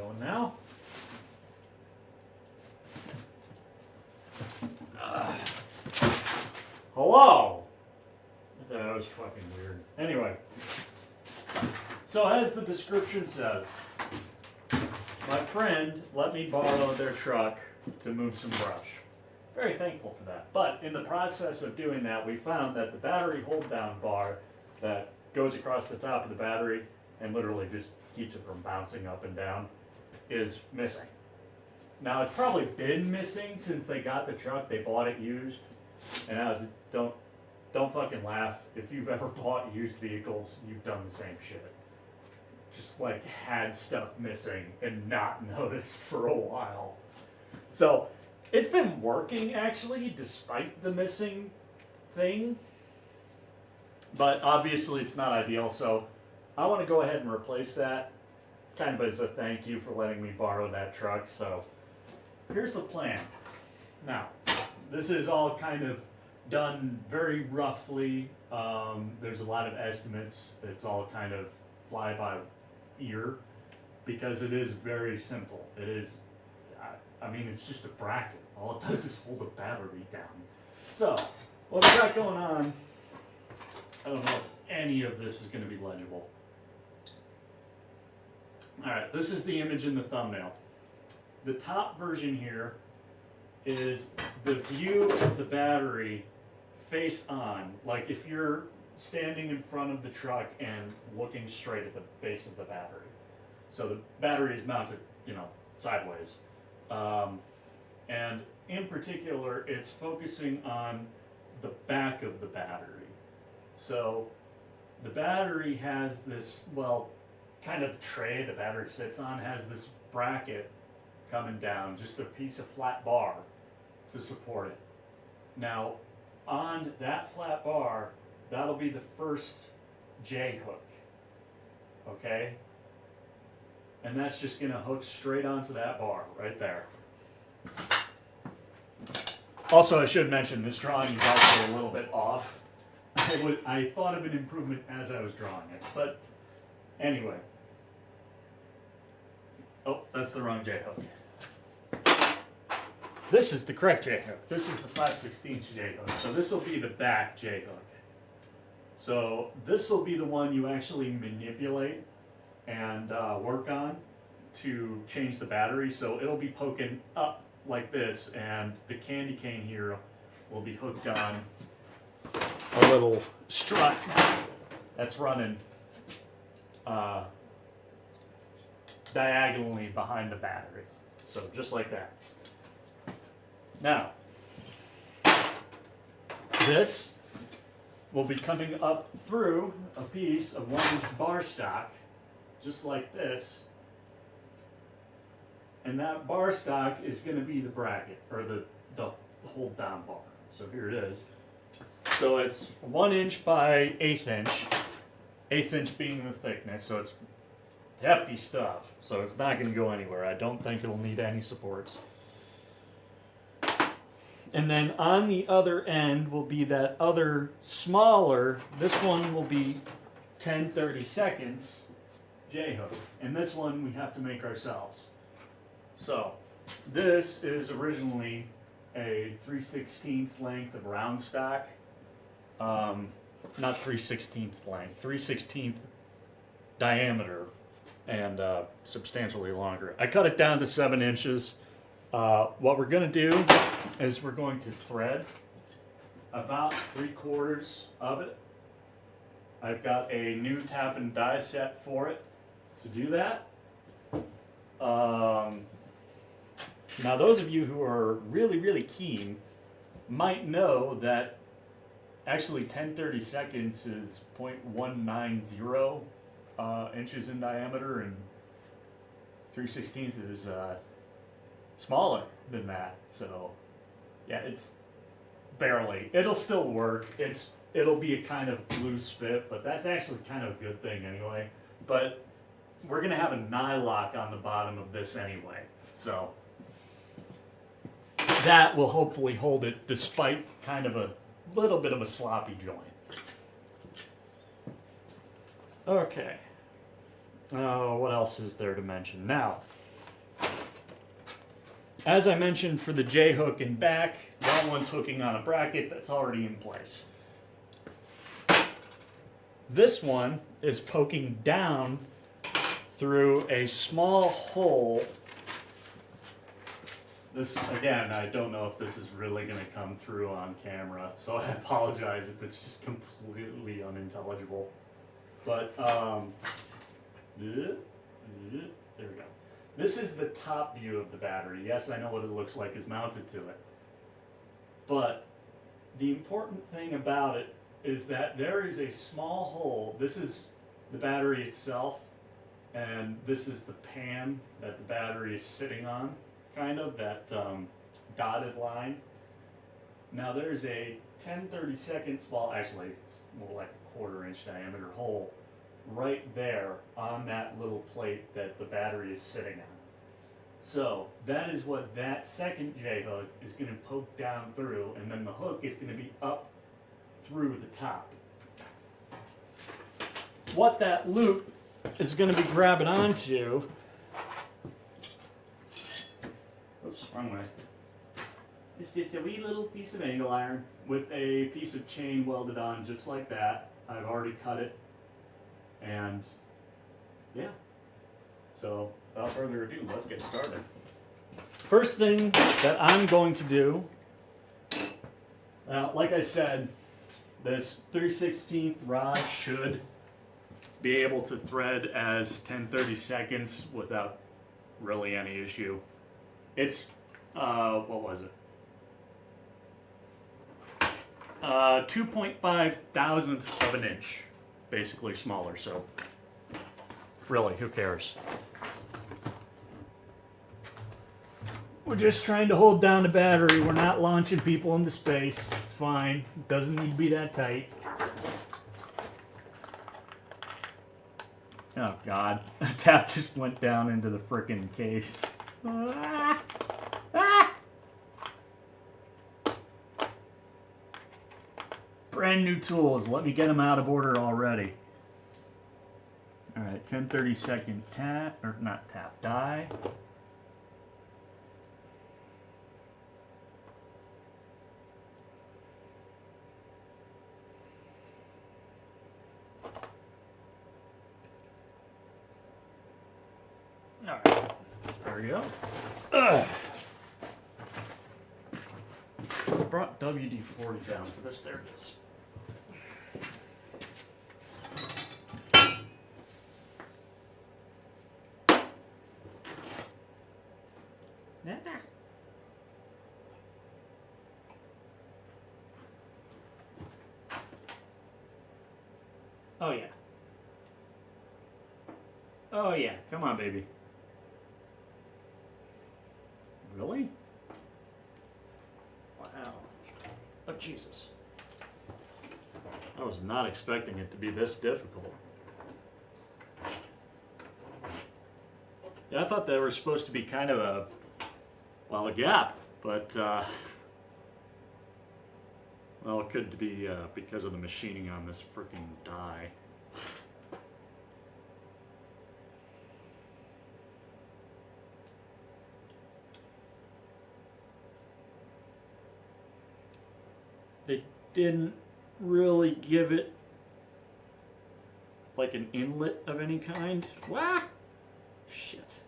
going now. Hello! That was fucking weird. Anyway, so as the description says, my friend let me borrow their truck to move some brush. Very thankful for that. But in the process of doing that, we found that the battery hold down bar that goes across the top of the battery and literally just keeps it from bouncing up and down is missing. Now it's probably been missing since they got the truck. They bought it used, and don't fucking laugh. If you've ever bought used vehicles, you've done the same shit. Just like had stuff missing and not noticed for a while. So it's been working actually, despite the missing thing. But obviously it's not ideal, so I want to go ahead and replace that, kind of as a thank you for letting me borrow that truck. So here's the plan. Now, this is all kind of done very roughly. There's a lot of estimates. It's all kind of fly by ear because it is very simple. It is, I mean, it's just a bracket. All it does is hold a battery down. So, what we got going on, I don't know if any of this is going to be legible. Alright, this is the image in the thumbnail. The top version here is the view of the battery face on. Like if you're standing in front of the truck and looking straight at the face of the battery. So the battery is mounted, sideways. And in particular, it's focusing on the back of the battery. So the battery has this, kind of tray the battery sits on has this bracket coming down, just a piece of flat bar to support it. Now, on that flat bar, that'll be the first J hook, okay? And that's just gonna hook straight onto that bar right there. Also, I should mention this drawing is also a little bit off. I thought of an improvement as I was drawing it, but anyway. Oh, that's the wrong J hook. This is the correct J hook. This is the 5/16 J hook. So this will be the back J hook. So this will be the one you actually manipulate and work on to change the battery. So it'll be poking up like this, and the candy cane here will be hooked on a little strut that's running diagonally behind the battery. So just like that. Now, this will be coming up through a piece of 1-inch bar stock, just like this. And that bar stock is going to be the bracket, or the hold down bar. So here it is. So it's 1 inch by 1/8 inch, 1/8 inch being the thickness, so it's hefty stuff. So it's not going to go anywhere. I don't think it'll need any supports. And then on the other end will be that other smaller, this one will be 10/32 J hook. And this one we have to make ourselves. So this is originally a 3/16 length of round stock. Not 3/16 length, 3/16 diameter, and substantially longer. I cut it down to 7 inches. What we're going to do is we're going to thread about 3/4 of it. I've got a new tap and die set for it to do that. Now those of you who are really, really keen might know that actually 10/32 is 0.190 inches in diameter, and 3/16 is smaller than that. So yeah, it's barely. It'll still work. It'll be a kind of loose fit, but that's actually kind of a good thing anyway. But we're gonna have a nylock on the bottom of this anyway, so that will hopefully hold it despite kind of a little bit of a sloppy joint. Okay. What else is there to mention? Now, as I mentioned for the J-hook in back, that one's hooking on a bracket that's already in place. This one is poking down through a small hole. This, again, I don't know if this is really going to come through on camera, so I apologize if it's just completely unintelligible. But, there we go. This is the top view of the battery. Yes, I know what it looks like is mounted to it. But the important thing about it is that there is a small hole. This is the battery itself, and this is the pan that the battery is sitting on, kind of, that dotted line. Now there's a 10/32, well actually it's more like a 1/4 inch diameter hole right there on that little plate that the battery is sitting on. So that is what that second J-hook is going to poke down through, and then the hook is going to be up through the top. What that loop is going to be grabbing onto, oops, wrong way. It's just a wee little piece of angle iron with a piece of chain welded on just like that. I've already cut it, and yeah. So without further ado, let's get started. First thing that I'm going to do, like I said, this 3/16 rod should be able to thread as 10/32 without really any issue. It's, what was it? 2.5 thousandths of an inch, basically smaller, so really, who cares? We're just trying to hold down the battery. We're not launching people into space. It's fine. It doesn't need to be that tight. Oh God, a tap just went down into the frickin' case. Ah! Ah! Brand new tools. Let me get them out of order already. All right, 10/32 tap, or not tap, die. All right, there we go. Ugh. I brought WD-40 down for this. There it is. Oh yeah. Oh yeah, come on baby. Really? Wow. Oh Jesus. I was not expecting it to be this difficult. Yeah, I thought they were supposed to be kind of a gap, but well, it could be because of the machining on this freaking die. They didn't really give it like an inlet of any kind. Wah! Shit.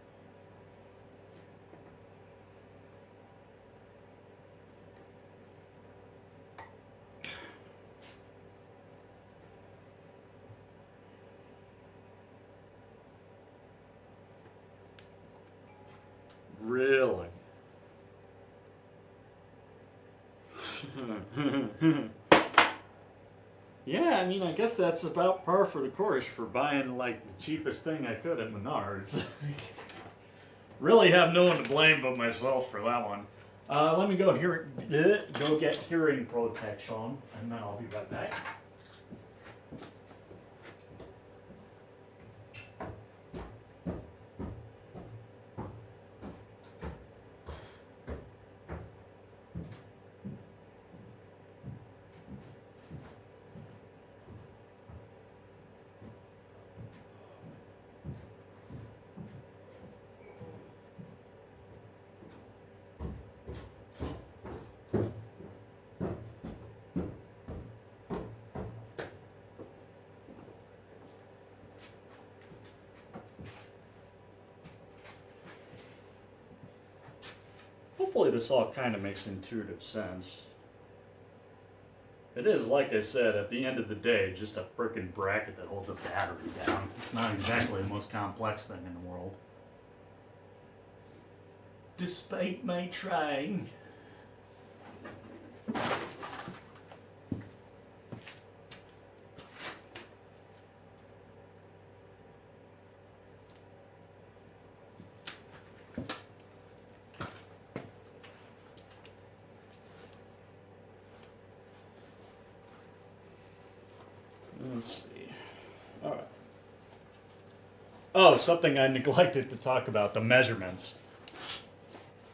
Really? Yeah, I mean, I guess that's about par for the course for buying like the cheapest thing I could at Menards. Really have no one to blame but myself for that one. Let me go get hearing protection, and then I'll be right back. Hopefully this all kind of makes intuitive sense. It is, like I said, at the end of the day, just a frickin' bracket that holds a battery down. It's not exactly the most complex thing in the world. Despite my trying. Let's see. All right. Oh, something I neglected to talk about, the measurements.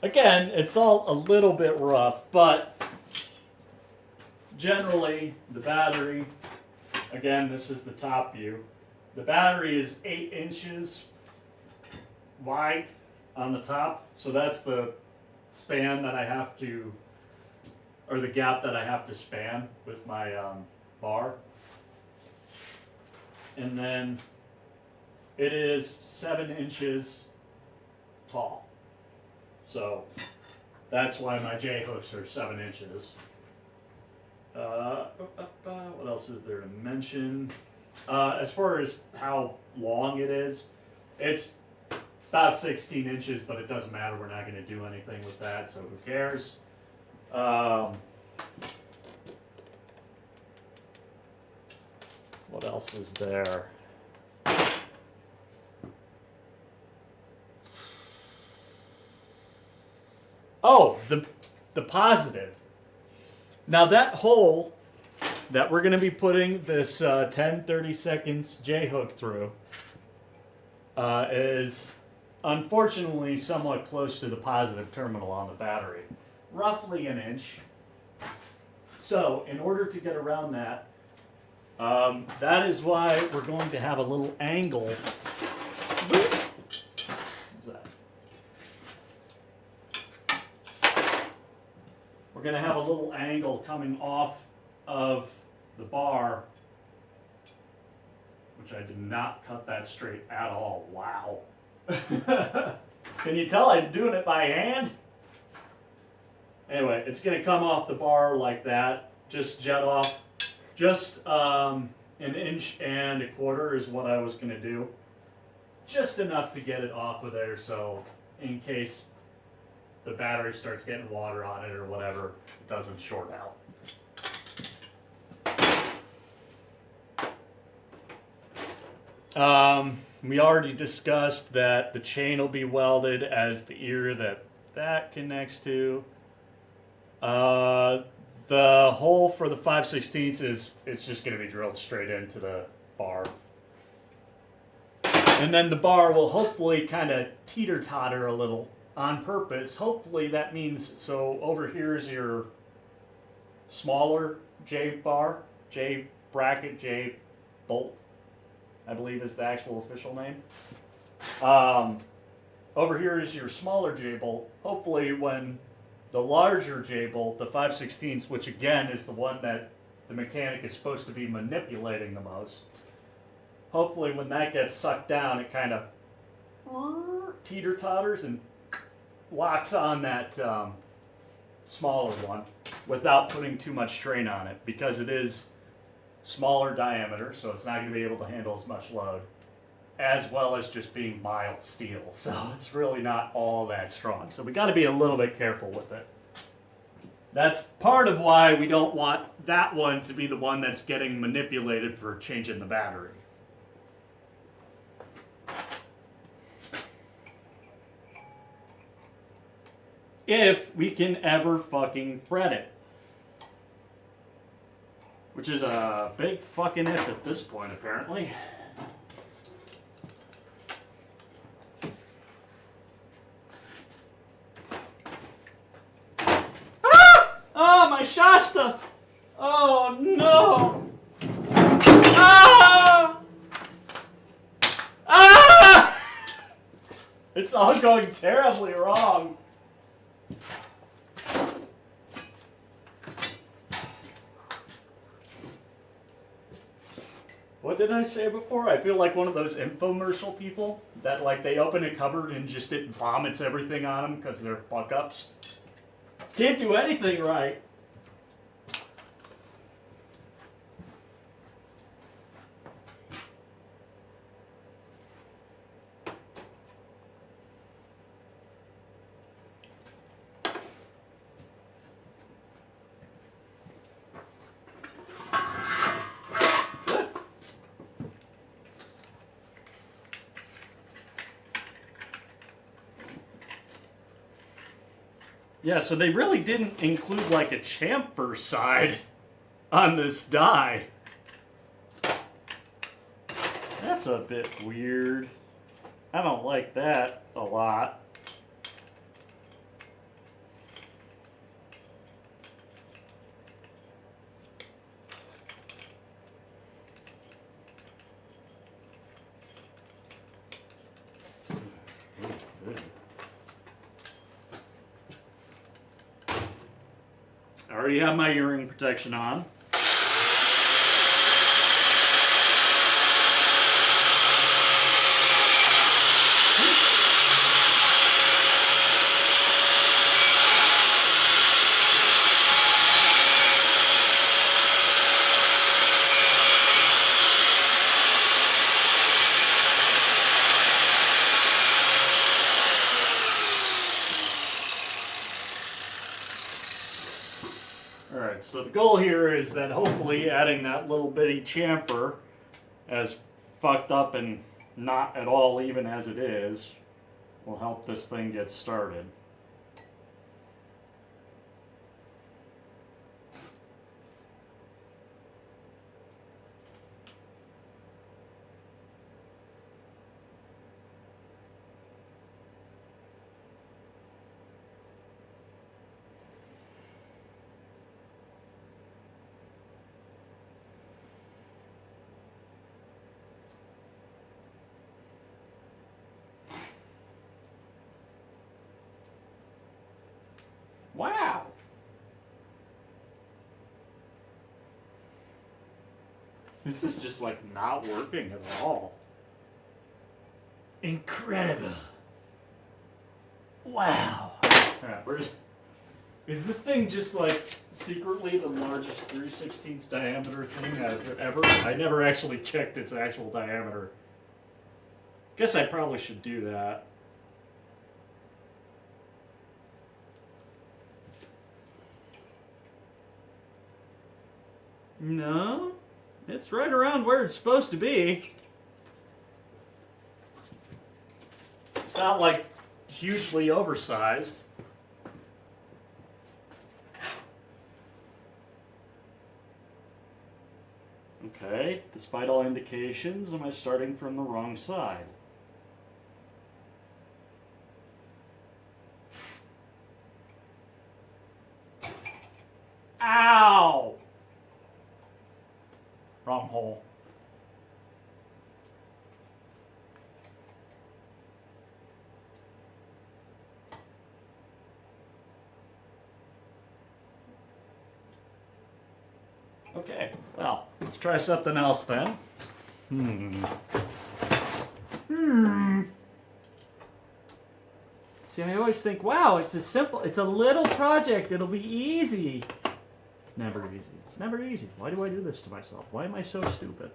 Again, it's all a little bit rough, but generally the battery, again, this is the top view. The battery is 8 inches wide on the top, so that's the span that I have to, or the gap that I have to span with my bar. And then it is 7 inches tall. So that's why my J hooks are 7 inches. What else is there to mention? As far as how long it is, it's about 16 inches, but it doesn't matter. We're not going to do anything with that, so who cares? What else is there? Oh, the positive. Now that hole that we're going to be putting this 10-30 seconds J-hook through is unfortunately somewhat close to the positive terminal on the battery. Roughly an inch. So in order to get around that, that is why we're going to have a little angle. What's that? We're going to have a little angle coming off of the bar, which I did not cut that straight at all. Wow. Can you tell I'm doing it by hand? Anyway, it's going to come off the bar like that, just jet off. Just an 1.25 inches is what I was going to do. Just enough to get it off of there, so in case the battery starts getting water on it or whatever, it doesn't short out. We already discussed that the chain will be welded as the ear that connects to. The hole for the 5/16 is it's just going to be drilled straight into the bar. And then the bar will hopefully kind of teeter-totter a little on purpose. Hopefully that means, so over here is your smaller J bar, J bracket, J bolt, I believe is the actual official name. Over here is your smaller J bolt. Hopefully when the larger J bolt, the 5/16, which again is the one that the mechanic is supposed to be manipulating the most, hopefully when that gets sucked down, it kind of teeter-totters and locks on that smaller one without putting too much strain on it, because it is smaller diameter, so it's not going to be able to handle as much load, as well as just being mild steel, so it's really not all that strong. So we got to be a little bit careful with it. That's part of why we don't want that one to be the one that's getting manipulated for changing the battery. If we can ever fucking thread it. Which is a big fucking if at this point, apparently. Ah, my Shasta! Oh no! Ah! Ah! It's all going terribly wrong. What did I say before? I feel like one of those infomercial people that like they open a cupboard and just it vomits everything on them because they're fuck ups. Can't do anything right. Yeah, so they really didn't include like a chamfer side on this die. That's a bit weird. I don't like that a lot. I already have my earring protection on. Alright, so the goal here is that hopefully adding that little bitty chamfer, as fucked up and not at all even as it is, will help this thing get started. Wow! This is just like not working at all. Incredible. Wow. Alright, is this thing just like secretly the largest 3/16 diameter thing I've ever? I never actually checked its actual diameter. Guess I probably should do that. No, it's right around where it's supposed to be. It's not like hugely oversized. Okay, despite all indications, am I starting from the wrong side? Ow! Wrong hole. Okay, well, let's try something else then. See, I always think, wow, it's a little project, it'll be easy. It's never easy. It's never easy. Why do I do this to myself? Why am I so stupid?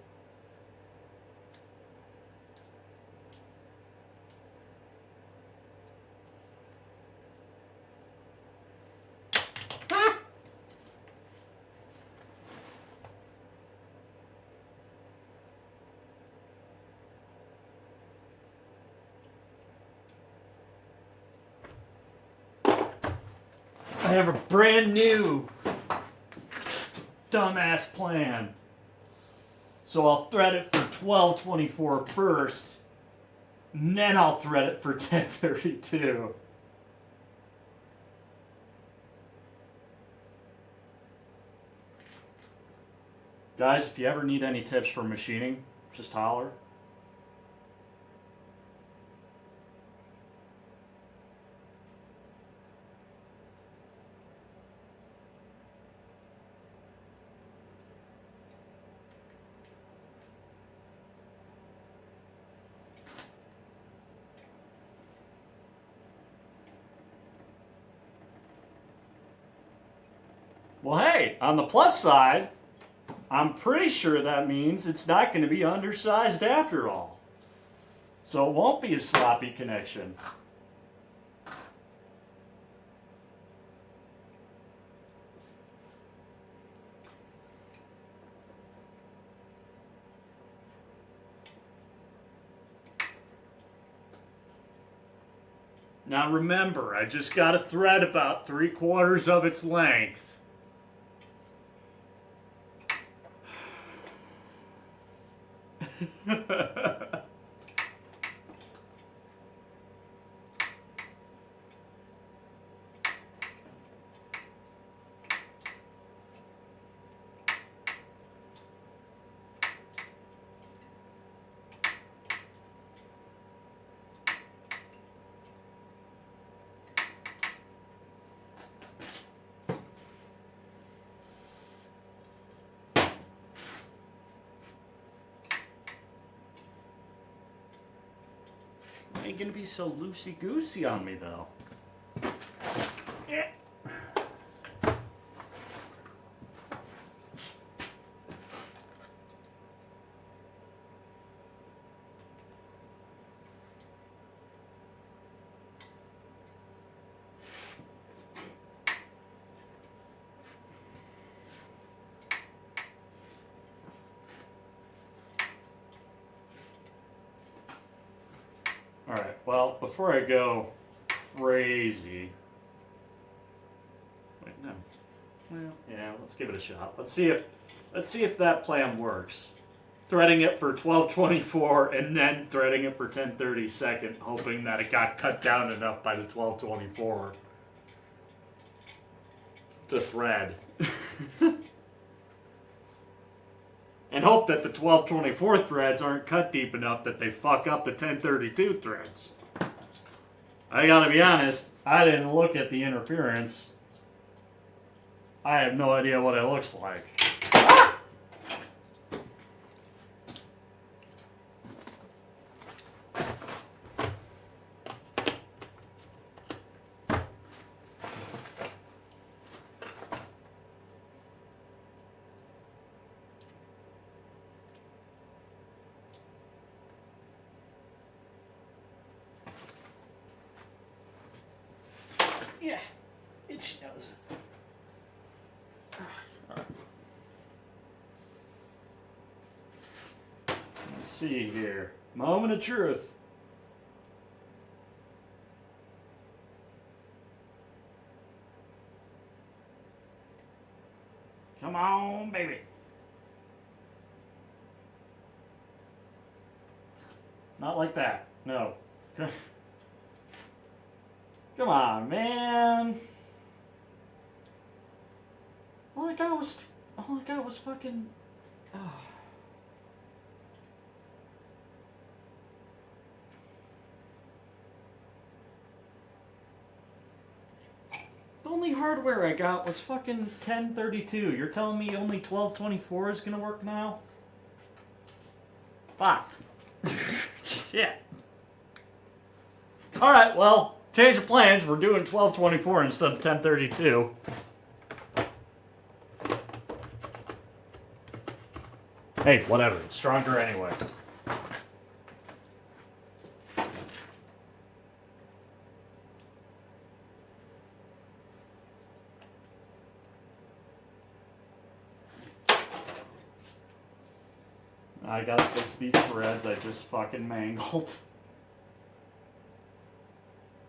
I have a brand new dumbass plan. So I'll thread it for 1224 first, and then I'll thread it for 1032. Guys, if you ever need any tips for machining, just holler. Well, hey, on the plus side, I'm pretty sure that means it's not going to be undersized after all. So it won't be a sloppy connection. Now remember, I just got a thread about 3/4 of its length. Ain't gonna be so loosey-goosey on me, though. Yeah. Alright, well, before I go crazy... Wait, no. Well, yeah, let's give it a shot. Let's see if that plan works. Threading it for 12/24 and then threading it for 10/32, hoping that it got cut down enough by the 12/24 to thread. And hope that the 12/24 threads aren't cut deep enough that they fuck up the 10/32 threads. I gotta be honest, I didn't look at the interference. I have no idea what it looks like. Yeah, itchy nose. Let's see here. Moment of truth. Come on, baby. Not like that. No. Come on, man. All I got was fucking. Oh. The only hardware I got was fucking 1032. You're telling me only 1224 is gonna work now? Fuck. Shit. Alright, well, change the plans. We're doing 1224 instead of 1032. Hey, whatever. It's stronger anyway. I gotta fix these threads I just fucking mangled.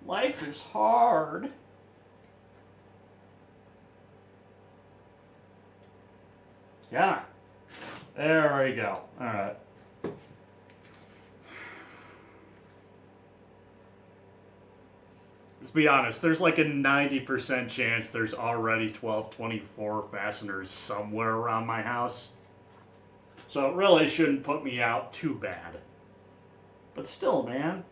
Life is hard. Yeah. There we go. Alright. Let's be honest, there's like a 90% chance there's already 1224 fasteners somewhere around my house. So it really shouldn't put me out too bad. But still, man.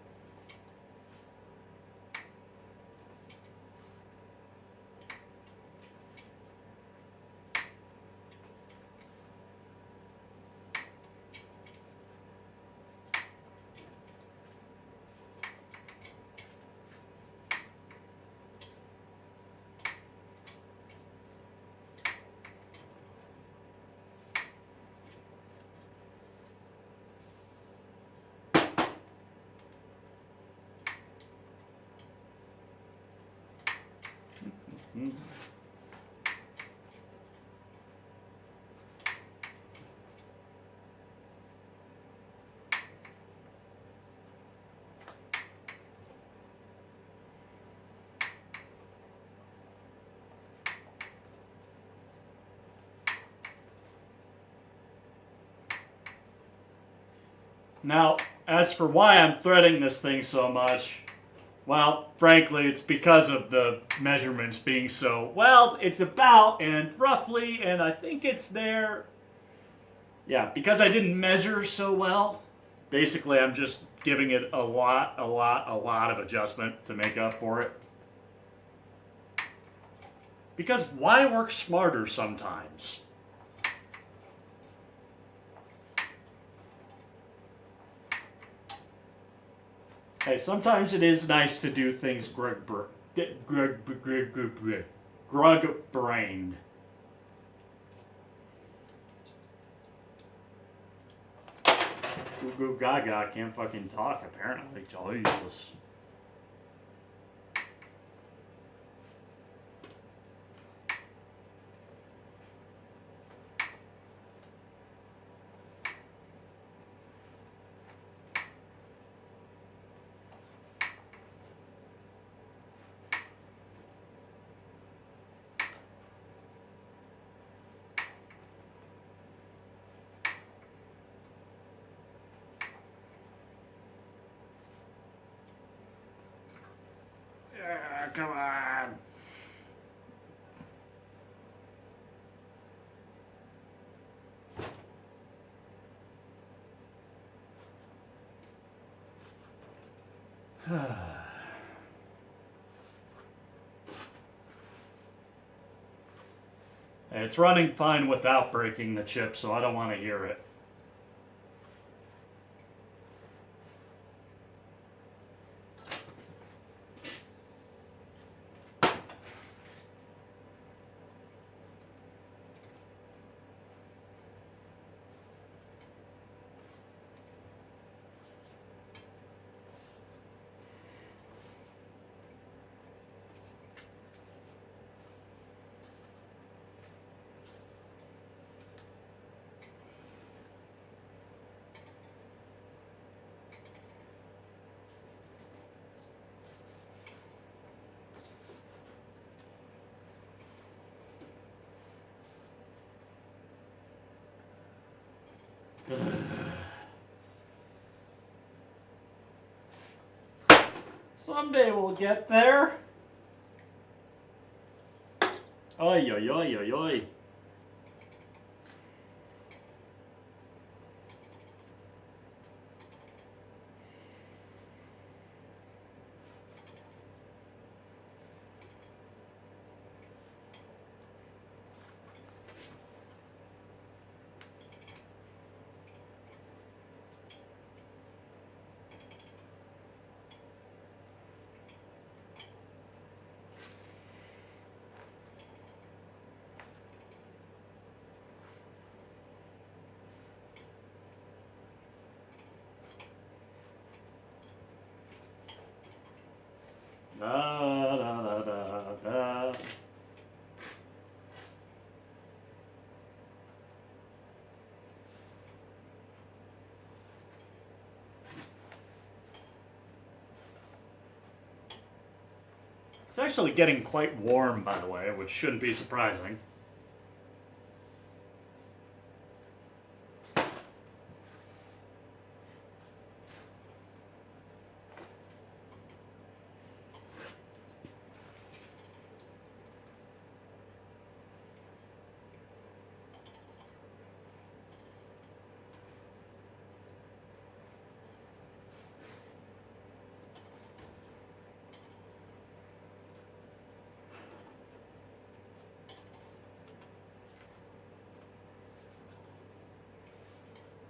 Now, as for why I'm threading this thing so much, well, frankly, it's because of the measurements being so, well, it's about and roughly, and I think it's there. Yeah, because I didn't measure so well, basically I'm just giving it a lot of adjustment to make up for it. Because why work smarter sometimes? Hey, sometimes it is nice to do things grug-brained. Goo goo gaga can't fucking talk apparently. Jesus. Come on. It's running fine without breaking the chip, so I don't want to hear it. Someday we'll get there. Oi, oi, oi, oi, oi. Da, da, da, da, da. It's actually getting quite warm, by the way, which shouldn't be surprising.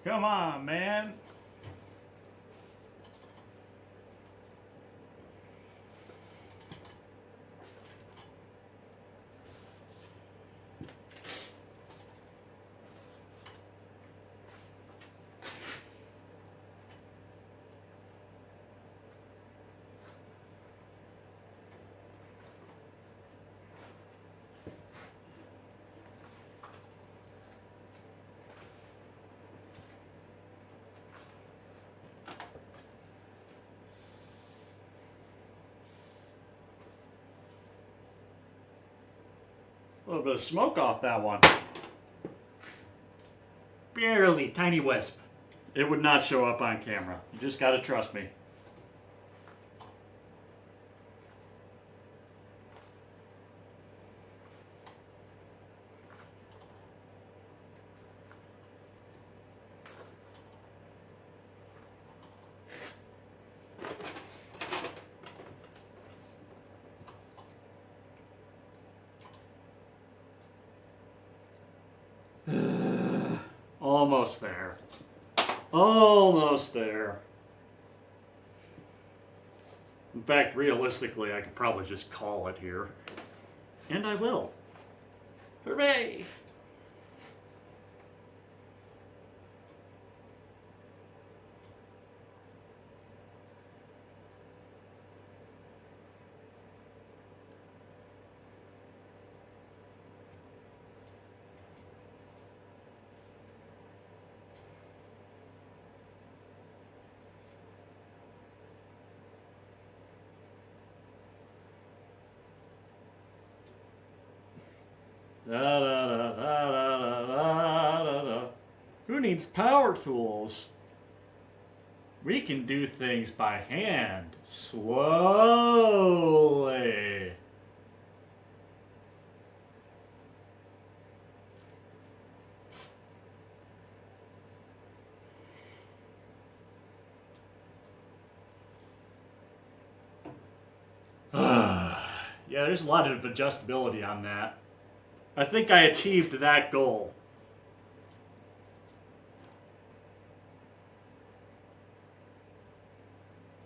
Come on, man. A little bit of smoke off that one. Barely, tiny wisp. It would not show up on camera. You just gotta trust me. Almost there. Almost there. In fact, realistically, I could probably just call it here. And I will. Hooray! Da, da, da, da, da, da, da, da. Who needs power tools? We can do things by hand, slowly. Yeah, there's a lot of adjustability on that. I think I achieved that goal.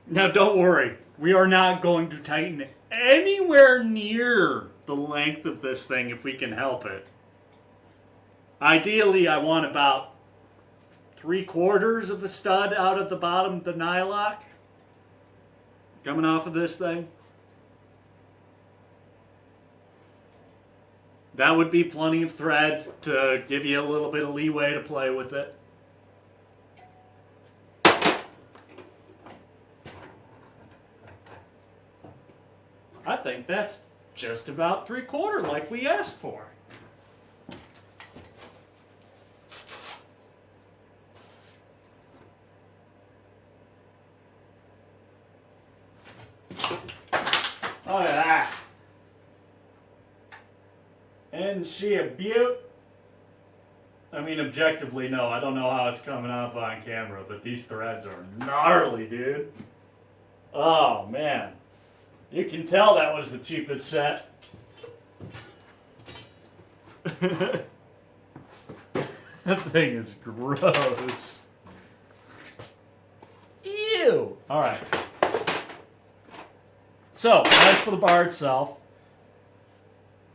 Now don't worry, we are not going to tighten anywhere near the length of this thing if we can help it. Ideally, I want about 3/4 of a stud out of the bottom of the nylock coming off of this thing. That would be plenty of thread to give you a little bit of leeway to play with it. I think that's just about 3/4 like we asked for. Look at that. Isn't she a beaut? I mean, objectively, no. I don't know how it's coming up on camera, but these threads are gnarly, dude. Oh, man. You can tell that was the cheapest set. That thing is gross. Ew. All right. So, as for the bar itself,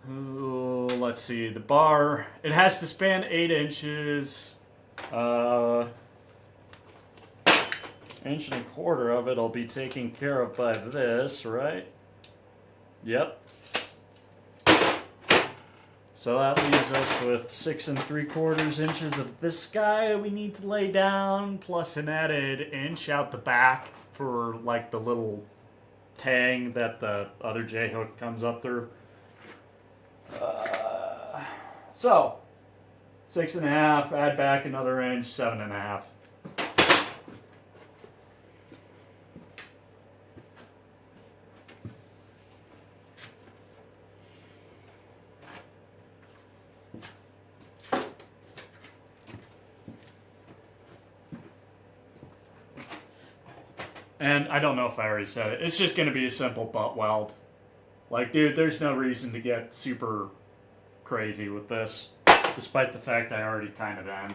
let's see, the bar, it has to span 8 inches. Inch and a quarter of it will be taken care of by this, right? Yep. So that leaves us with 6 3/4 inches of this guy we need to lay down, plus an added inch out the back for like the little tang that the other J-hook comes up through. So 6 1/2, add back another inch, 7 1/2. And I don't know if I already said it. It's just going to be a simple butt weld. Like, dude, there's no reason to get super crazy with this, despite the fact I already kind of am.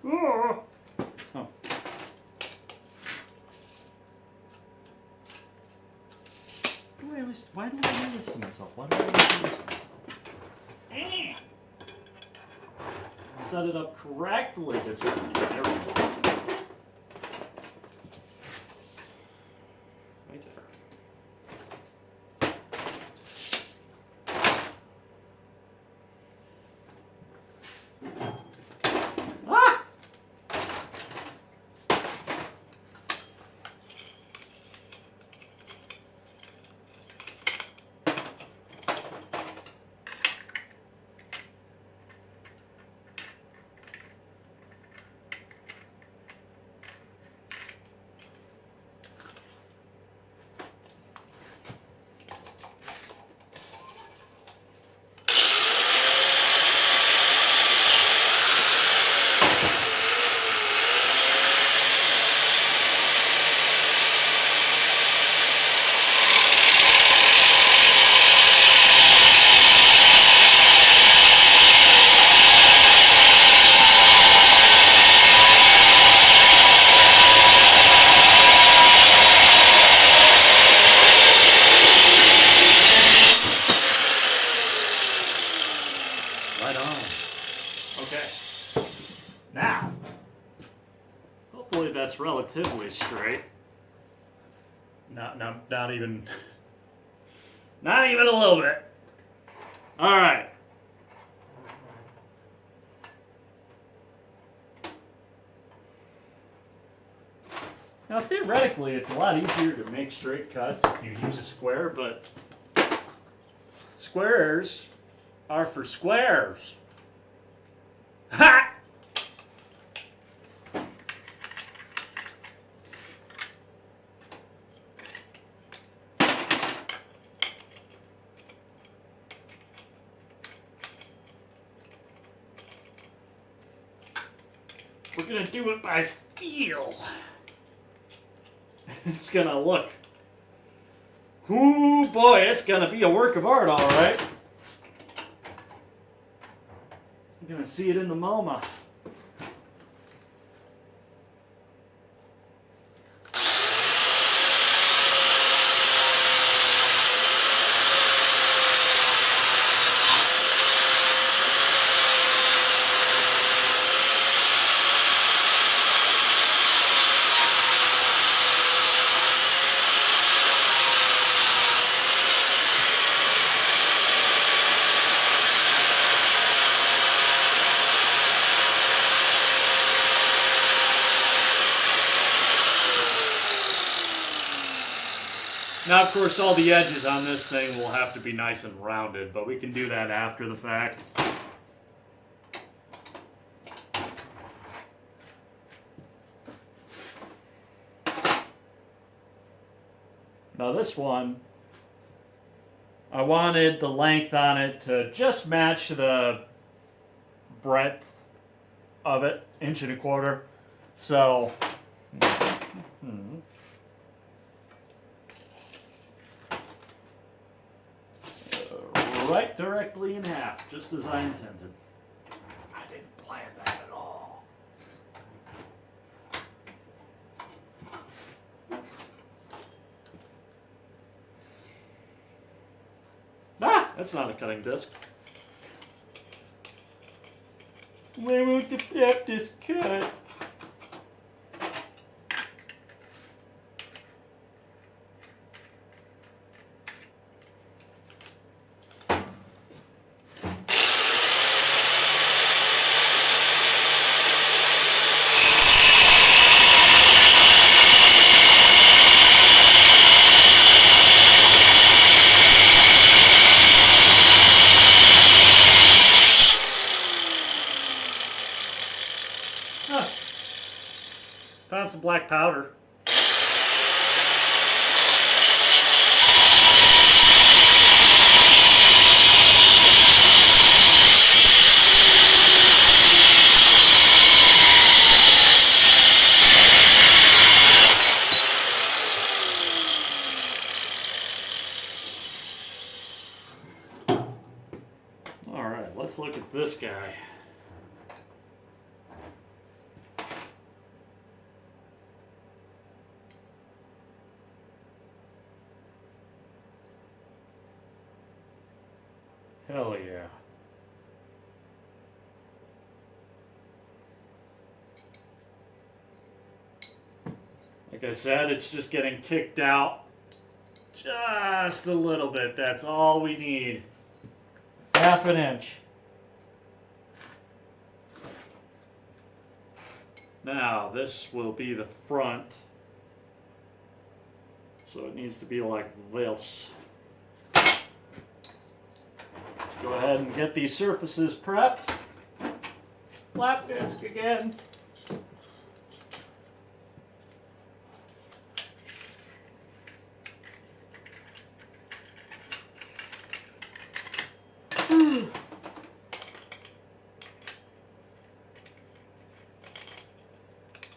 Oh. Why do I do this to myself? Why do I do this to myself? Set it up correctly this time. There we go. Right there. Ah! Okay. Now, hopefully that's relatively straight. Not even, not even a little bit. All right. Now, theoretically, it's a lot easier to make straight cuts if you use a square, but squares are for squares. Ha! We're gonna do it by feel. It's gonna look. Ooh, boy, it's gonna be a work of art, all right. You're gonna see it in the MoMA. Now, of course, all the edges on this thing will have to be nice and rounded, but we can do that after the fact. Now this one, I wanted the length on it to just match the breadth of it, 1.25 inches. So, right directly in half, just as I intended. I didn't plan that at all. Ah, that's not a cutting disc. Where won't the flap disc cut? Found some black powder. All right, let's look at this guy. Hell yeah. Like I said, it's just getting kicked out just a little bit. That's all we need. 1/2 inch. Now, this will be the front. So it needs to be like this. Go ahead and get these surfaces prepped. Flap disc again.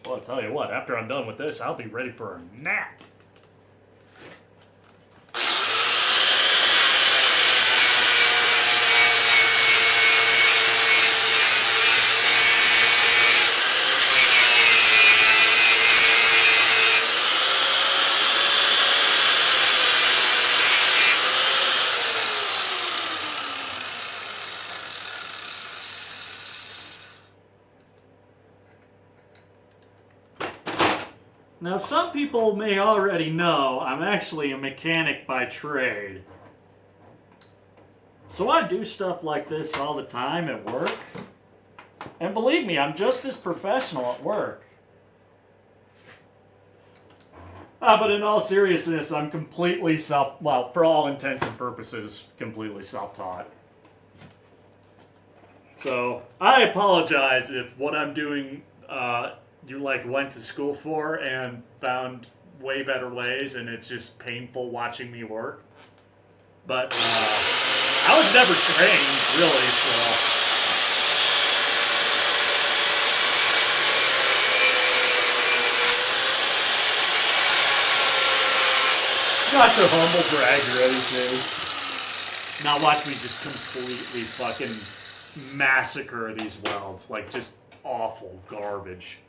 Well, I'll tell you what, after I'm done with this, I'll be ready for a nap. Now, some people may already know I'm actually a mechanic by trade. So I do stuff like this all the time at work. And believe me, I'm just as professional at work. But in all seriousness, I'm completely well, for all intents and purposes, completely self-taught. So I apologize if what I'm doing you like went to school for and found way better ways, and it's just painful watching me work. But I was never trained, really, so. Not to humble brag or anything. Now watch me just completely fucking massacre these welds. Like, just awful garbage.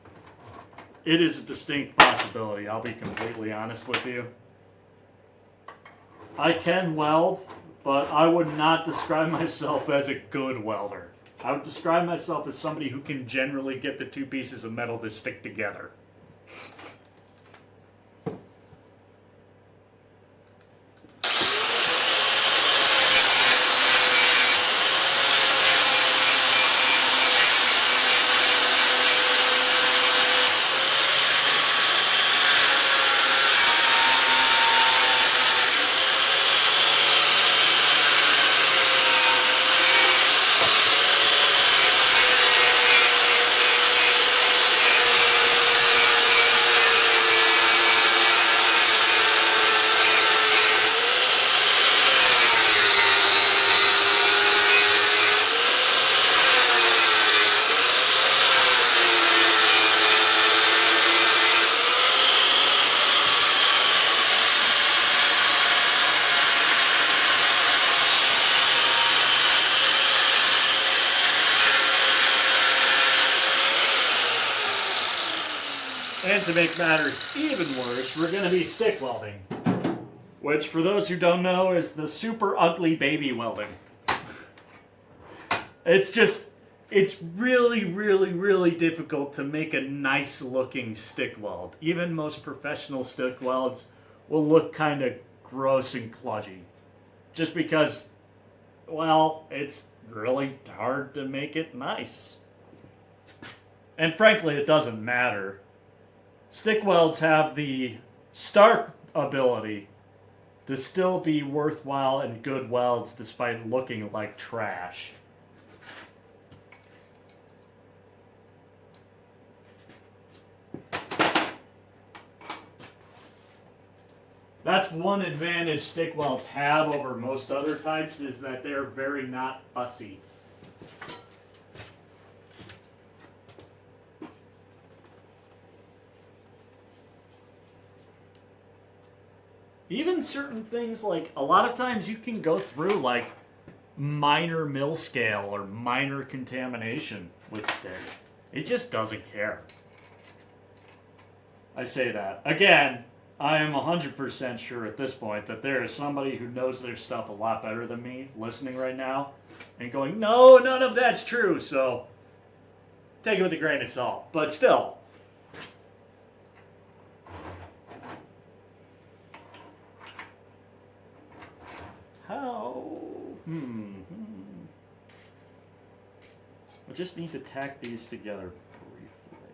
It is a distinct possibility, I'll be completely honest with you. I can weld, but I would not describe myself as a good welder. I would describe myself as somebody who can generally get the two pieces of metal to stick together. And to make matters even worse, we're going to be stick welding. Which, for those who don't know, is the super ugly baby welding. It's really, really, really difficult to make a nice looking stick weld. Even most professional stick welds will look kind of gross and kludgy. Just because, well, it's really hard to make it nice. And frankly, it doesn't matter. Stick welds have the stark ability to still be worthwhile and good welds despite looking like trash. That's one advantage stick welds have over most other types, is that they're very not fussy. Even certain things, like, a lot of times you can go through, like, minor mill scale or minor contamination with stick. It just doesn't care. I say that. Again, I am 100% sure at this point that there is somebody who knows their stuff a lot better than me listening right now and going, no, none of that's true, so take it with a grain of salt. But still. How? I just need to tack these together briefly.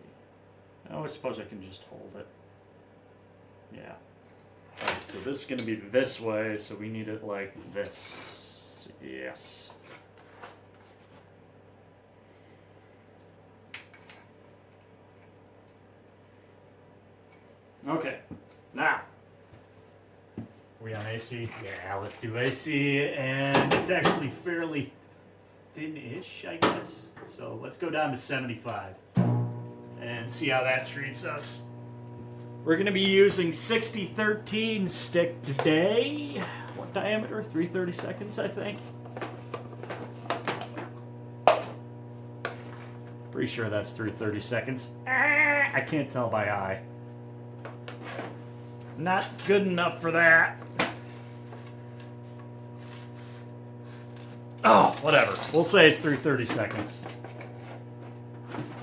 Oh, I suppose I can just hold it. Yeah. Alright, so this is going to be this way, so we need it like this. Yes. Okay. Now. We on AC? Yeah, let's do AC, and it's actually fairly thin-ish, I guess. So let's go down to 75 and see how that treats us. We're going to be using 6013 stick today. What diameter? 3/32, I think. Pretty sure that's 3/32. I can't tell by eye. Not good enough for that. Oh, whatever. We'll say it's 3/32.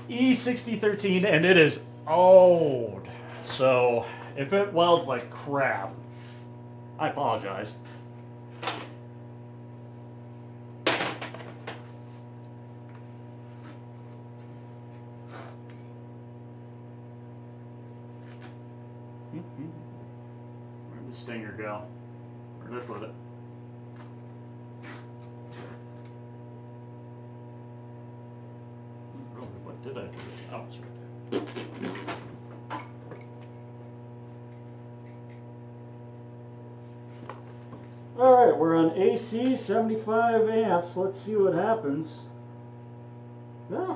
E6013, and it is old. So if it welds like crap, I apologize. Where'd the stinger go? Where did I put it? Really, what did I do? Oh, it's right there. Alright, we're on AC 75 amps. Let's see what happens. Yeah.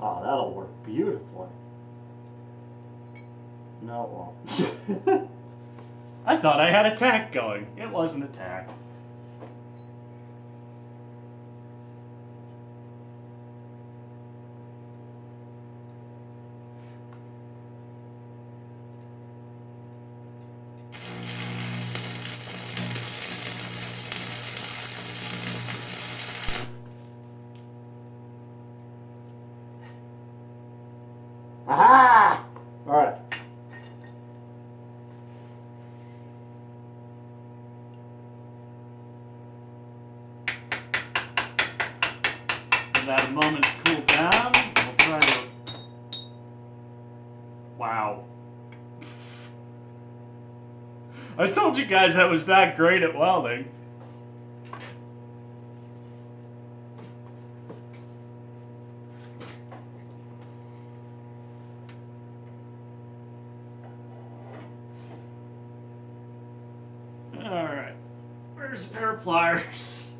Oh, that'll work beautifully. No, it won't. I thought I had a tack going. It wasn't a tack. Aha! All right. Give that a moment to cool down. We'll try to. Wow. I told you guys I was not great at welding. Alright. Where's the pair of pliers?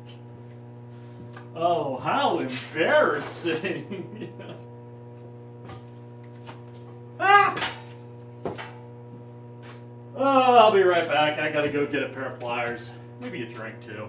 Oh, how embarrassing. Ah! Oh, I'll be right back. I gotta go get a pair of pliers. Maybe a drink too.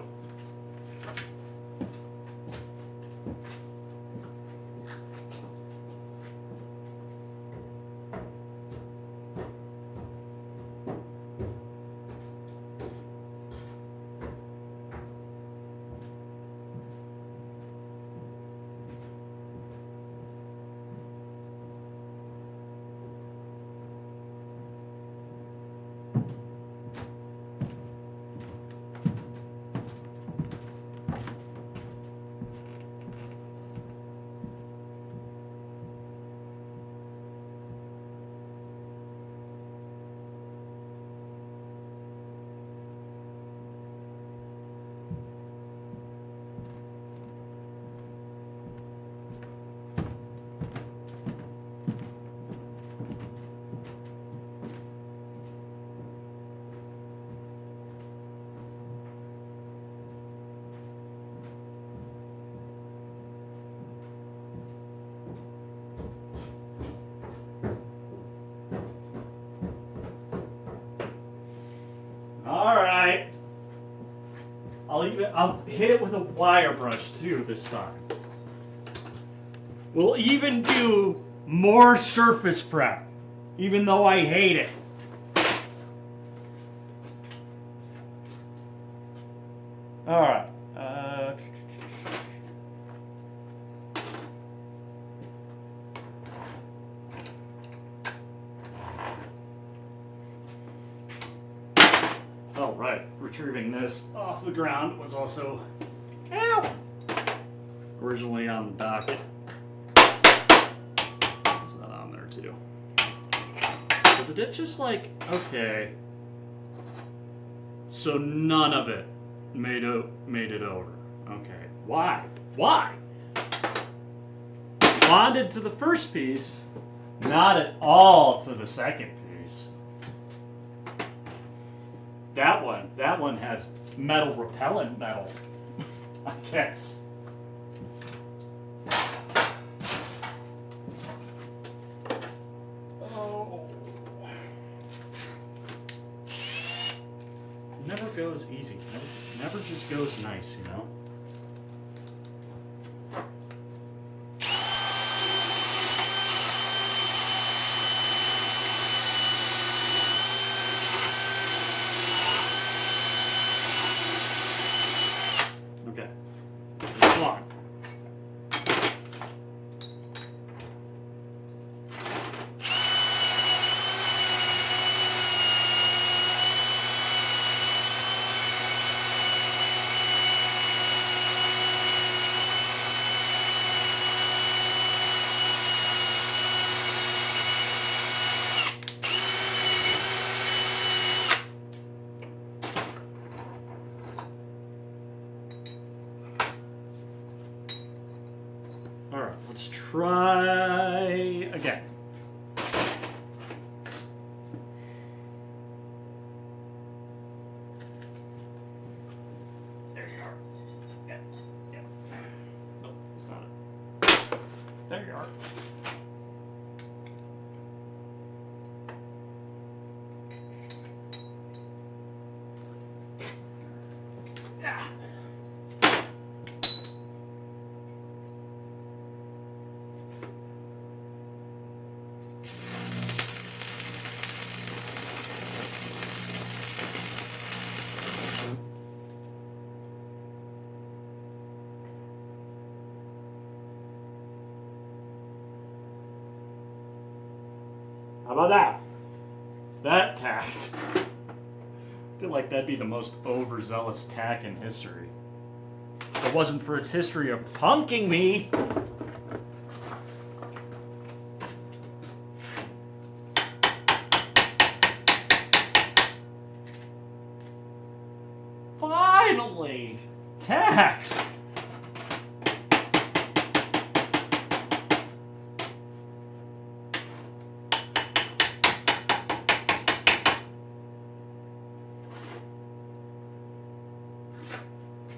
Alright. I'll hit it with a wire brush too this time. We'll even do more surface prep, even though I hate it. Alright. Oh, right. Retrieving this off the ground was also originally on the docket. Is that on there too? So did it just like, okay. So none of it made it over. Okay. Why? Why? Bonded to the first piece, not at all to the second piece. That one has metal repellent metal, I guess. Oh. Never goes easy. Never just goes nice, you know? try again. There you are. Yeah, yeah. Nope, it's not it. There you are. Yeah. How about that? Is that tacked? I feel like that'd be the most overzealous tack in history. If it wasn't for its history of punking me. Finally! Tacks!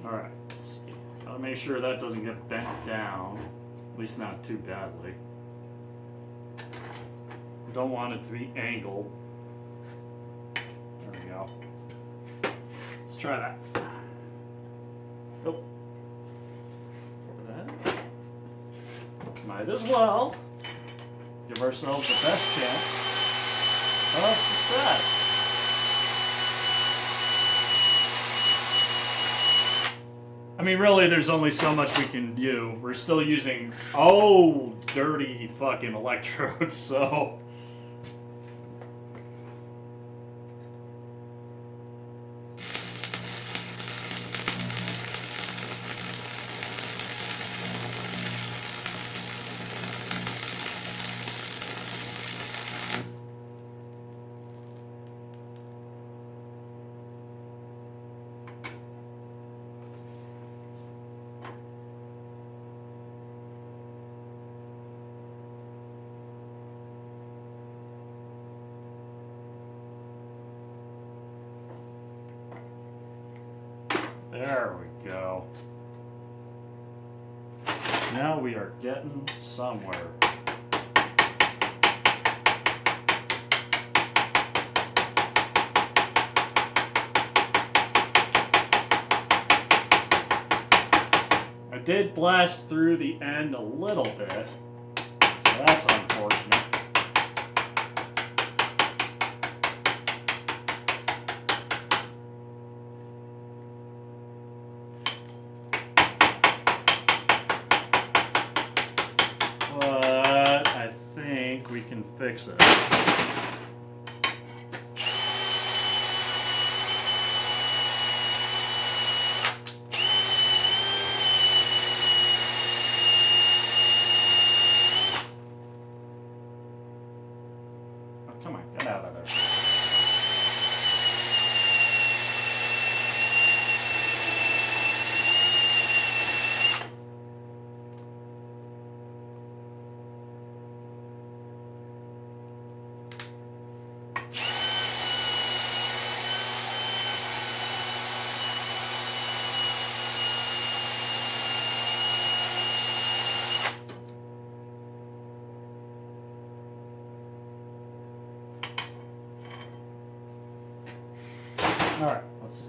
Alright, let's see. Gotta make sure that doesn't get bent down. At least not too badly. Don't want it to be angled. There we go. Let's try that. Nope. For that. Might as well give ourselves the best chance of success. I mean, really, there's only so much we can do. We're still using old, dirty fucking electrodes, so... There we go. Now we are getting somewhere. I did blast through the end a little bit, so that's unfortunate. But I think we can fix it. Oh, come on, get out of there. All right, let's see.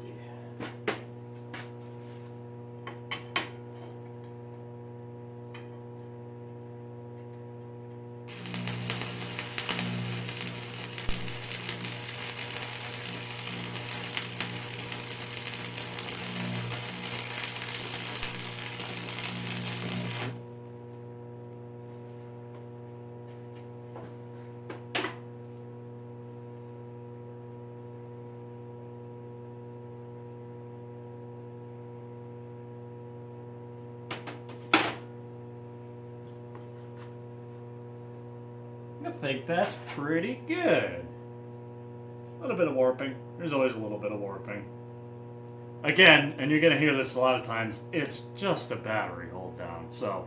I think that's pretty good. A little bit of warping. There's always a little bit of warping. Again, and you're going to hear this a lot of times, it's just a battery hold down, so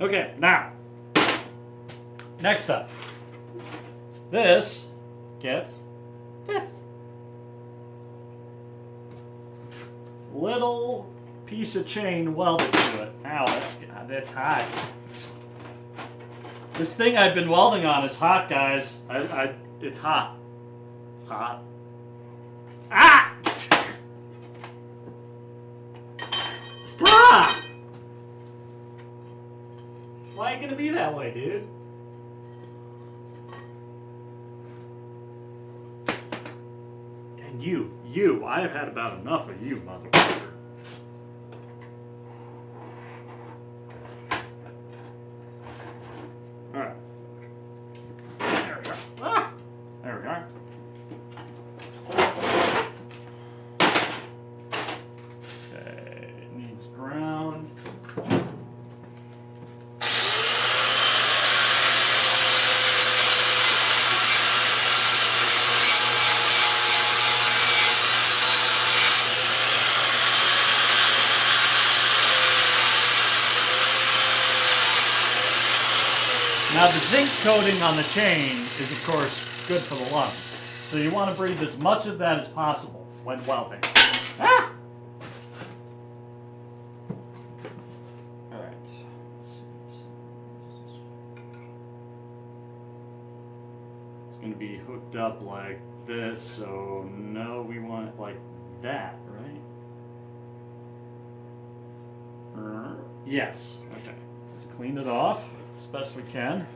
Okay, now, next up. This gets this little piece of chain welded to it. Ow, that's hot. This thing I've been welding on is hot, guys. It's hot. It's hot. Ah! Stop! Why ain't gonna be that way, dude? And you, I have had about enough of you, motherfucker. Alright. There we go. Ah! There we are. Okay, it needs ground. Now the zinc coating on the chain is of course good for the lungs. So you want to breathe as much of that as possible when welding. Ah! Alright. It's going to be hooked up like this, so no, we want it like that, right? Yes. Okay. Let's clean it off as best we can.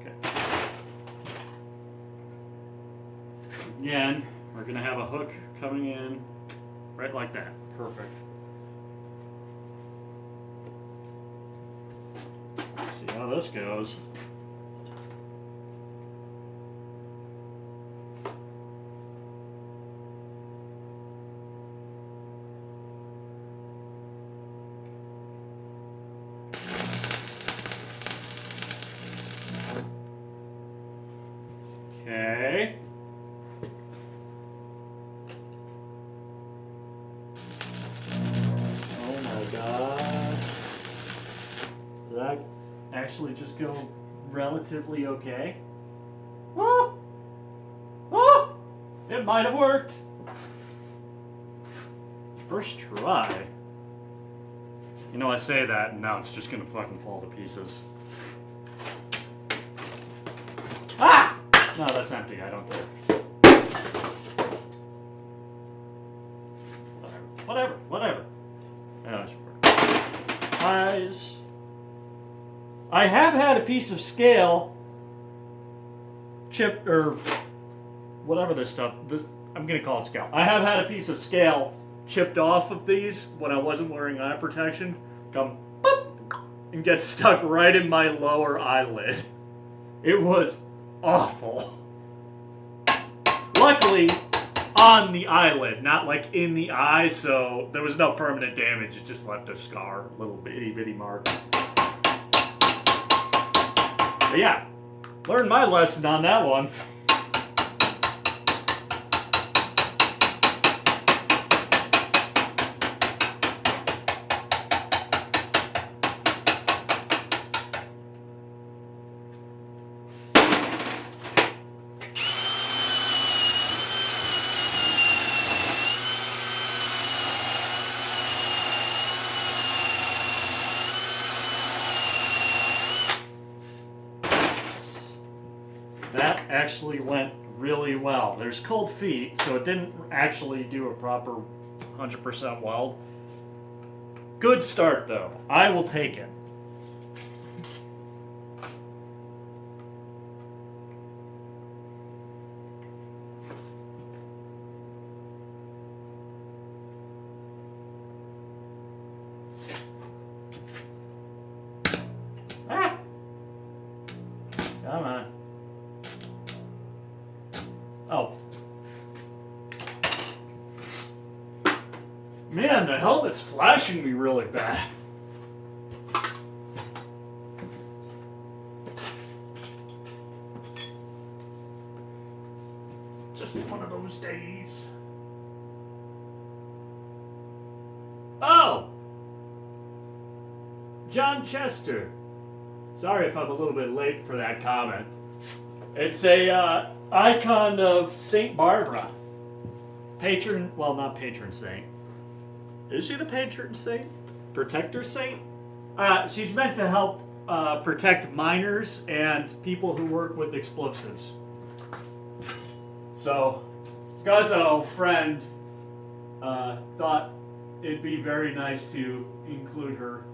Okay. Again, we're going to have a hook coming in right like that. Perfect. See how this goes. Okay. Oh my god. Did that actually just go relatively okay? Oh! Oh! It might have worked. First try. You know, I say that and now it's just gonna fucking fall to pieces. Ah! No, that's empty. I don't care. Whatever. Eyes. I have had a piece of scale chip or whatever this stuff. I'm gonna call it scale. I have had a piece of scale chipped off of these when I wasn't wearing eye protection. Come boop, and get stuck right in my lower eyelid. It was awful. Luckily, on the eyelid, not like in the eye, so there was no permanent damage. It just left a scar, a little bitty mark. But yeah, learned my lesson on that one. That actually went really well. There's cold feet, so it didn't actually do a proper 100% weld. Good start, though. I will take it. Ah! Come on. Oh. Man, the helmet's flashing me really bad. one of those days. Oh! John Chester. Sorry if I'm a little bit late for that comment. It's a icon of Saint Barbara. Patron, well, not patron saint. Is she the patron saint? Protector saint? She's meant to help protect miners and people who work with explosives. So, Guzzo, friend, thought it'd be very nice to include her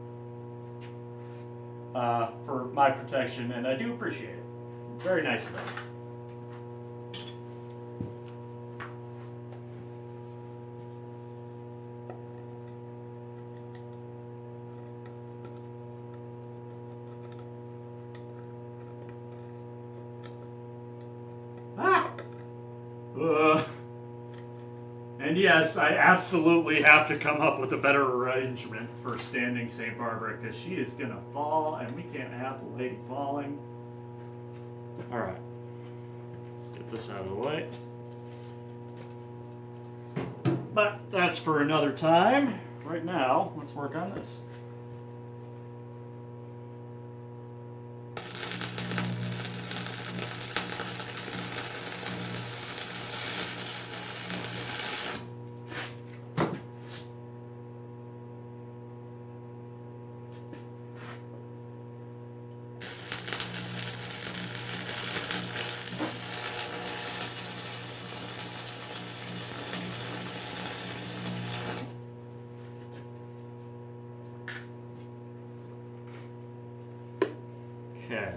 for my protection, and I do appreciate it. Very nice of them. And yes, I absolutely have to come up with a better arrangement for standing St. Barbara, because she is going to fall, and we can't have the lady falling. Alright. Let's get this out of the way. But that's for another time. Right now, let's work on this. Okay.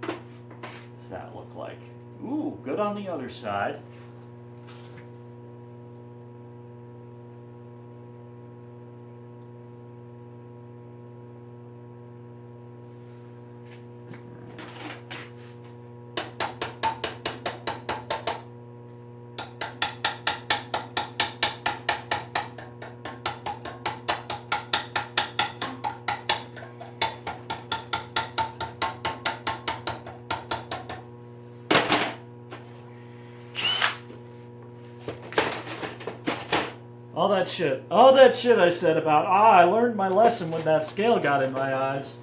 What's that look like? Ooh, good on the other side. All that shit I said about, I learned my lesson when that scale got in my eyes.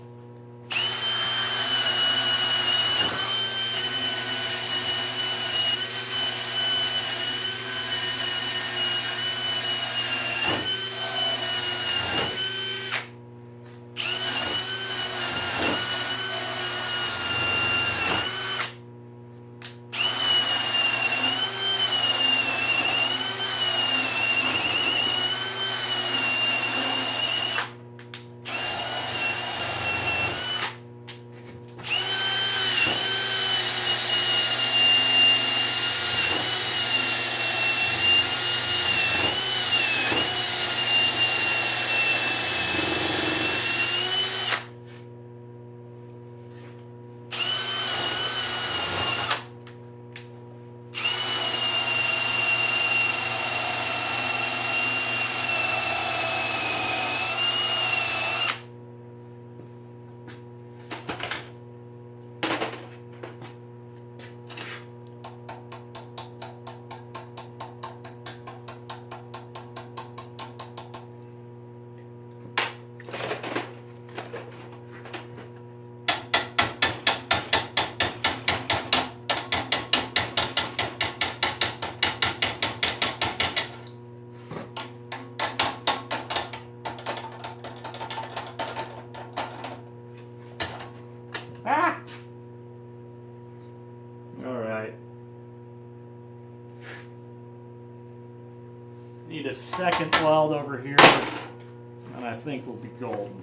Need a second weld over here, and I think we'll be golden.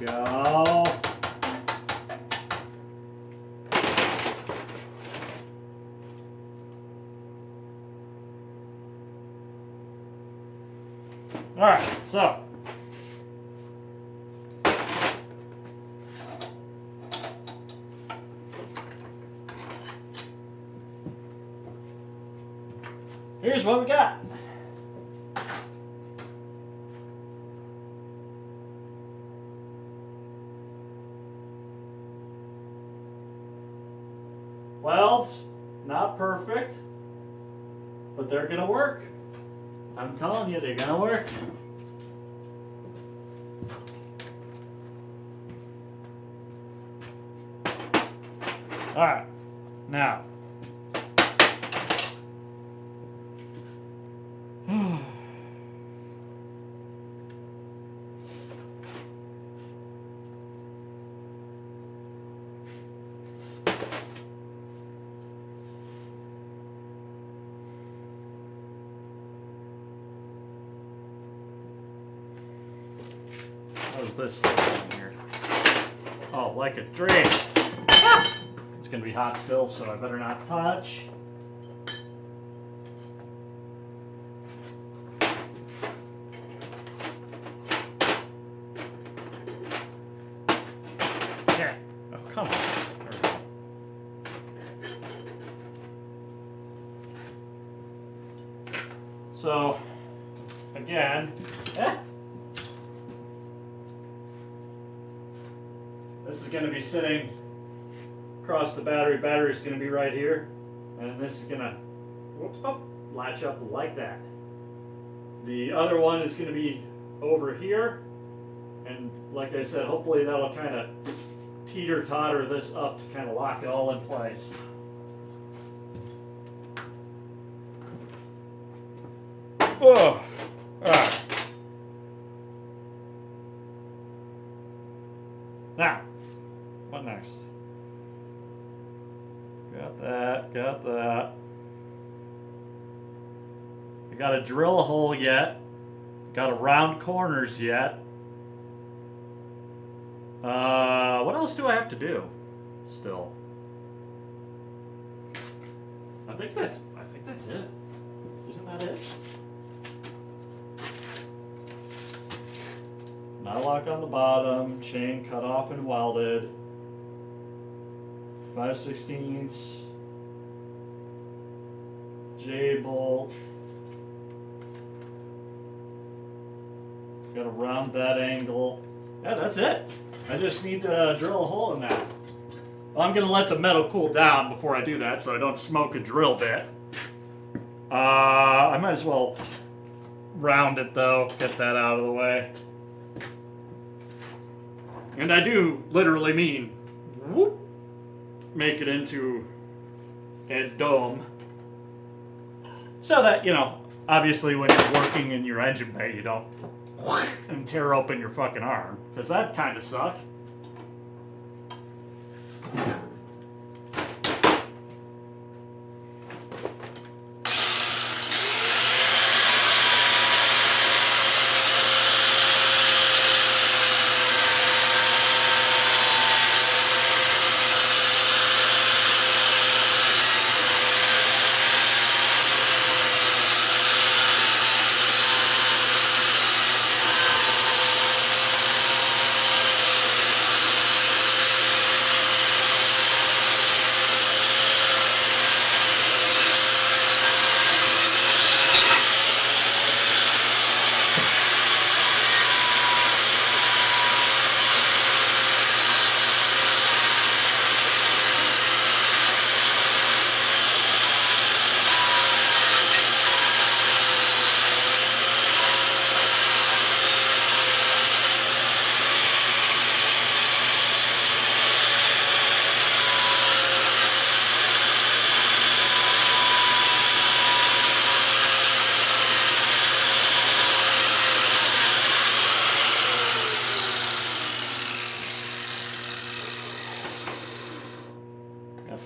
go. All right, so here's what we got. Welds, not perfect, but they're gonna work. I'm telling you, they're gonna work. All right, now. How's this in here? Oh, like a dream. Ah! It's gonna be hot still, so I better not touch. Yeah. Oh, come on. There we go. So, again, this is going to be sitting across the battery. Battery's going to be right here, and this is going to latch up like that. The other one is going to be over here, and like I said, hopefully that'll kind of teeter-totter this up to kind of lock it all in place. Oh, all right. Now, what next? Got that, got that. I gotta drill a hole yet. Gotta round corners yet. What else do I have to do? Still. I think that's it. Isn't that it? Nylock on the bottom, chain cut off and welded. 5/16 J-bolt. Gotta round that angle. Yeah, that's it. I just need to drill a hole in that. Well, I'm gonna let the metal cool down before I do that so I don't smoke a drill bit. I might as well round it though, get that out of the way. And I do literally mean whoop, make it into a dome. So that, you know, obviously when you're working in your engine bay, you don't and tear open your fucking arm, because that kind of suck.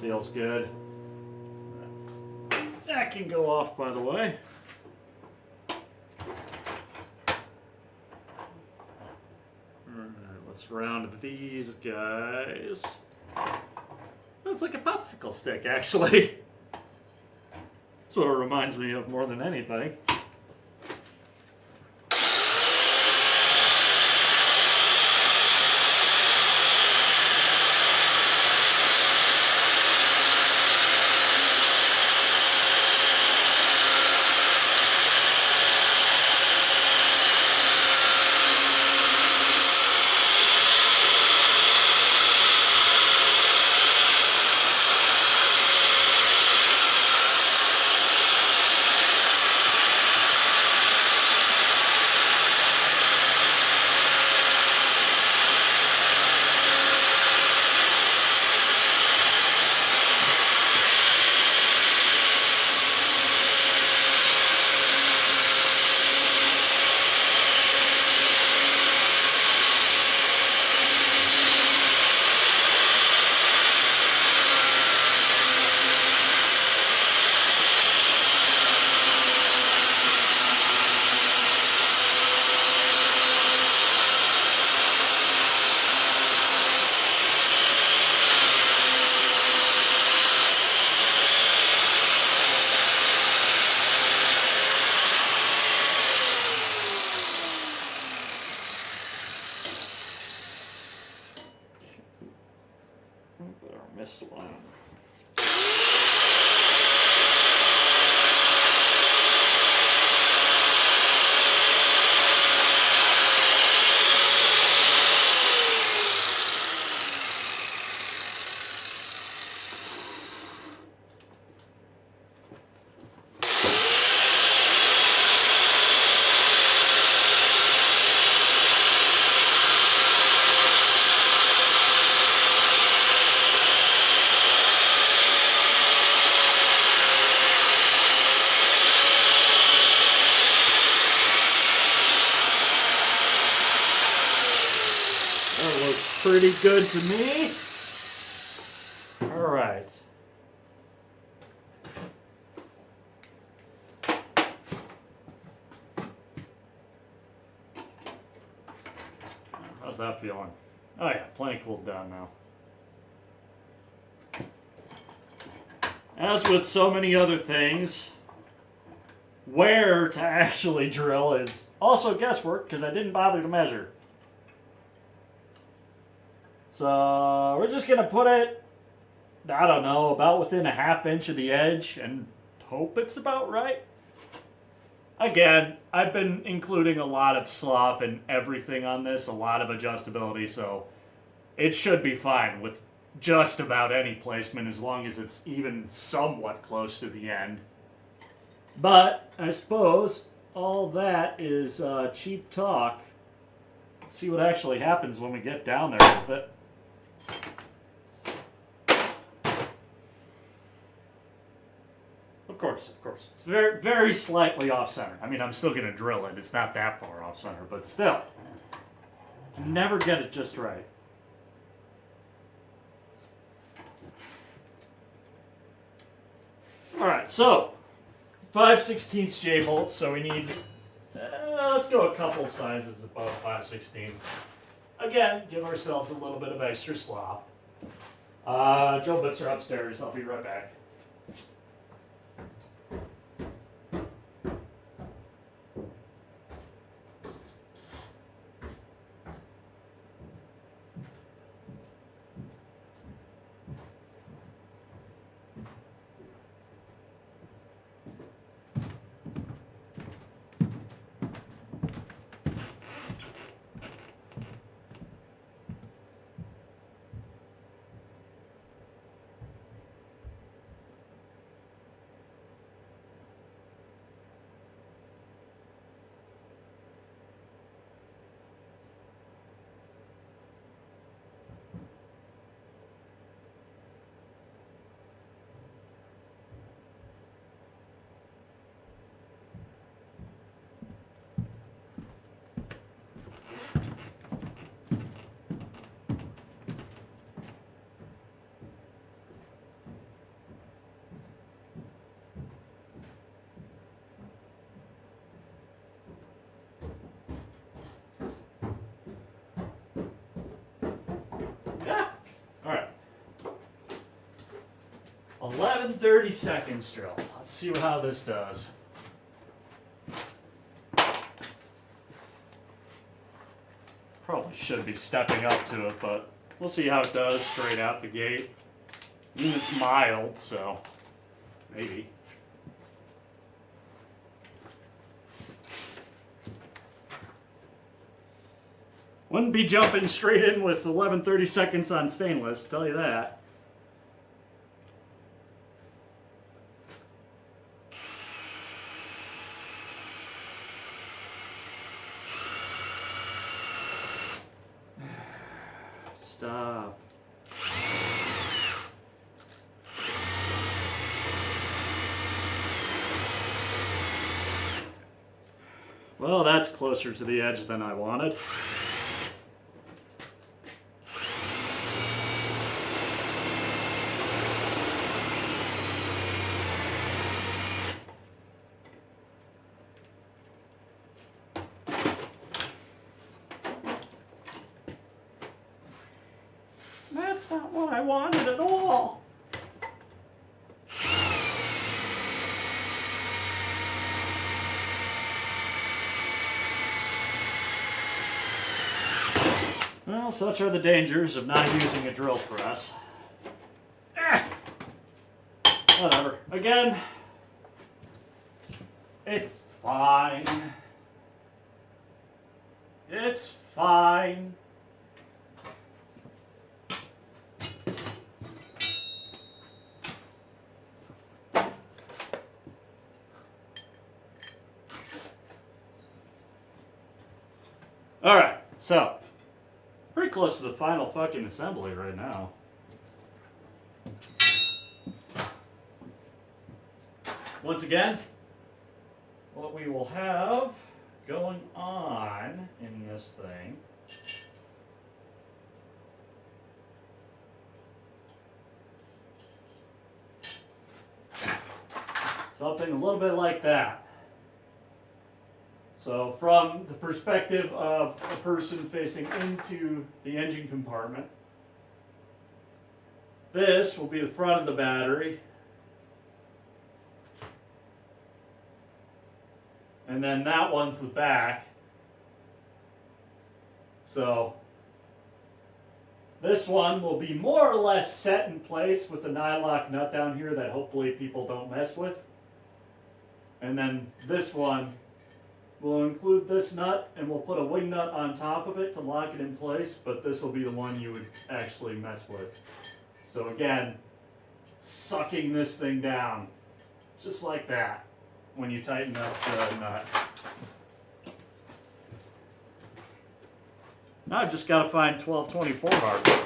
Feels good. That can go off, by the way. Alright, let's round these guys. That's like a popsicle stick, actually. That's what it reminds me of more than anything. Missed one. That looks pretty good to me. All right. How's that feeling? Oh yeah, plenty cooled down now. As with so many other things, where to actually drill is also guesswork because I didn't bother to measure. So we're just going to put it, I don't know, about within a ½ inch of the edge and hope it's about right. Again, I've been including a lot of slop and everything on this, a lot of adjustability, so it should be fine with just about any placement as long as it's even somewhat close to the end. But I suppose all that is cheap talk. Let's see what actually happens when we get down there with it. Of course. It's very, very slightly off center. I mean, I'm still going to drill it. It's not that far off center, but still. You never get it just right. Alright, so 5/16 J bolts, so we need, let's go a couple sizes above 5/16. Again, give ourselves a little bit of extra slop. Joe Bits are upstairs. I'll be right back. 11/32 drill. Let's see how this does. Probably should be stepping up to it, but we'll see how it does straight out the gate. I mean, it's mild, so maybe. Wouldn't be jumping straight in with 11/32 on stainless, tell you that. Stop. Well, that's closer to the edge than I wanted. That's not what I wanted at all. Well, such are the dangers of not using a drill press. Whatever. Again, it's fine. It's fine. Alright, so, pretty close to the final fucking assembly right now. Once again, what we will have going on in this thing something a little bit like that. So from the perspective of a person facing into the engine compartment, this will be the front of the battery. And then that one's the back. So this one will be more or less set in place with the nylock nut down here that hopefully people don't mess with. And then this one we'll include this nut, and we'll put a wing nut on top of it to lock it in place, but this will be the one you would actually mess with. So again, sucking this thing down, just like that, when you tighten up the nut. Now I've just got to find 1224 hardware.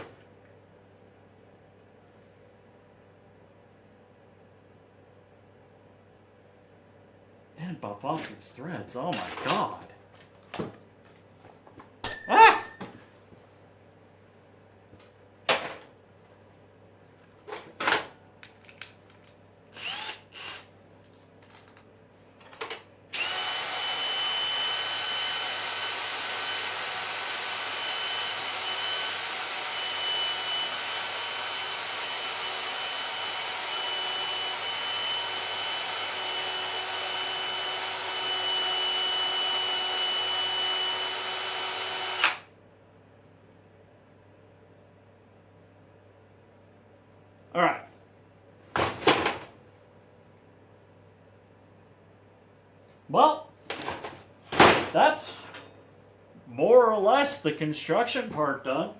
And buff off these threads. Oh my god. Ah! All right. Well, that's more or less the construction part done.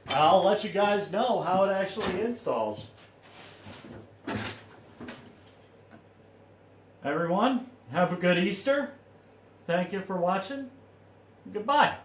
I'll let you guys know how it actually installs. Everyone, have a good Easter. Thank you for watching. Goodbye.